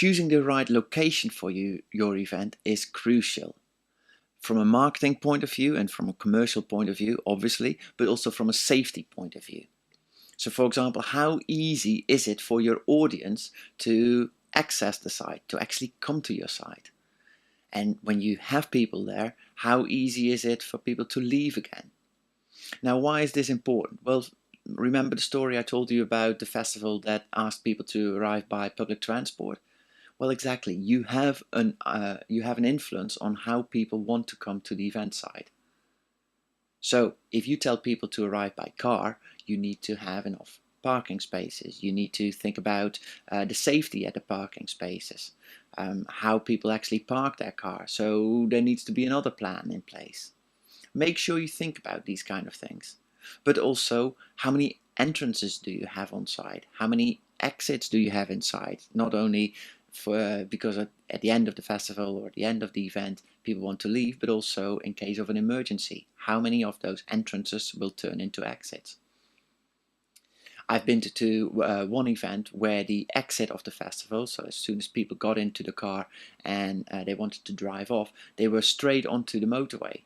choosing the right location for your event is crucial. From a marketing point of view and from a commercial point of view, obviously, but also from a safety point of view. So for example, how easy is it for your audience to access the site, to actually come to your site? And when you have people there, how easy is it for people to leave again? Now, why is this important? Well, remember the story I told you about the festival that asked people to arrive by public transport? Well, exactly. You have an influence on how people want to come to the event site. So if you tell people to arrive by car, you need to have enough parking spaces. You need to think about the safety at the parking spaces, how people actually park their car. So there needs to be another plan in place. Make sure you think about these kind of things. But also, how many entrances do you have on site? How many exits do you have inside? Not only because at the end of the festival or at the end of the event people want to leave, but also in case of an emergency, how many of those entrances will turn into exits? I've been to one event where the exit of the festival, so as soon as people got into the car and they wanted to drive off, they were straight onto the motorway.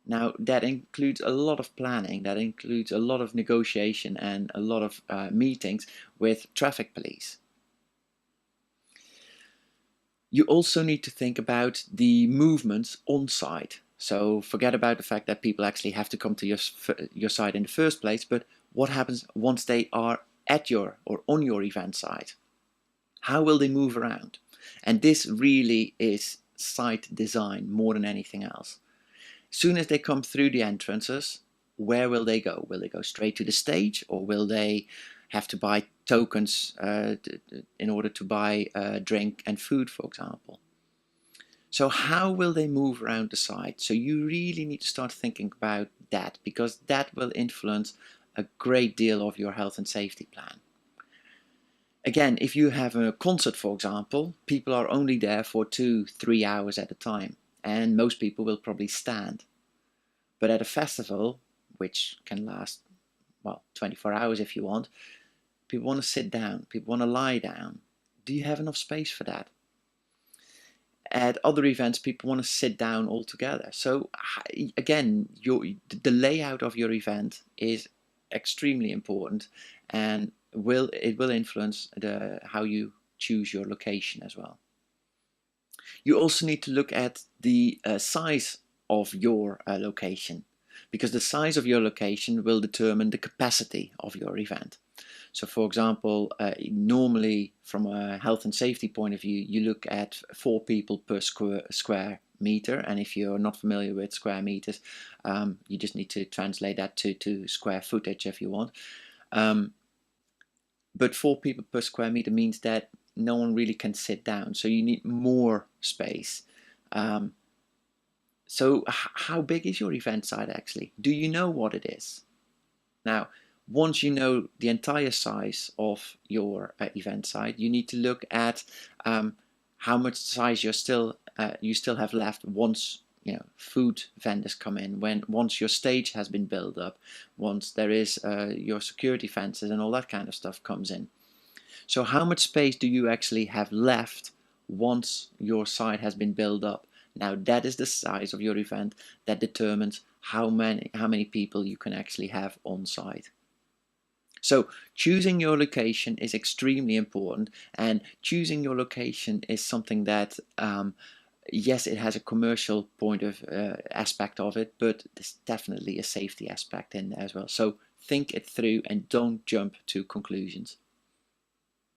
Now that includes a lot of planning, that includes a lot of negotiation and a lot of meetings with traffic police. You also need to think about the movements on site. So forget about the fact that people actually have to come to your site in the first place, but what happens once they are at your or on your event site? How will they move around? And this really is site design more than anything else. As soon as they come through the entrances, where will they go? Will they go straight to the stage, or will they have to buy tokens in order to buy drink and food, for example? So how will they move around the site? So you really need to start thinking about that, because that will influence a great deal of your health and safety plan. Again, if you have a concert, for example, people are only there for 2-3 hours at a time, and most people will probably stand. But at a festival, which can last, well, 24 hours if you want, people want to sit down, people want to lie down. Do you have enough space for that? At other events, people want to sit down all together. So again, the layout of your event is extremely important, and it will influence how you choose your location as well. You also need to look at the size of your location, because the size of your location will determine the capacity of your event. So for example, normally from a health and safety point of view, you look at 4 people per square meter, and if you're not familiar with square meters, you just need to translate that to square footage if you want. But 4 people per square meter means that no one really can sit down, so you need more space. So how big is your event site actually? Do you know what it is? Now, once you know the entire size of your event site, you need to look at how much size you still have left once food vendors come in, once your stage has been built up, once there is your security fences and all that kind of stuff comes in. So how much space do you actually have left once your site has been built up? Now that is the size of your event that determines how many people you can actually have on site. So choosing your location is extremely important, and choosing your location is something that yes, it has a commercial point of aspect of it, but there's definitely a safety aspect in there as well. So think it through and don't jump to conclusions.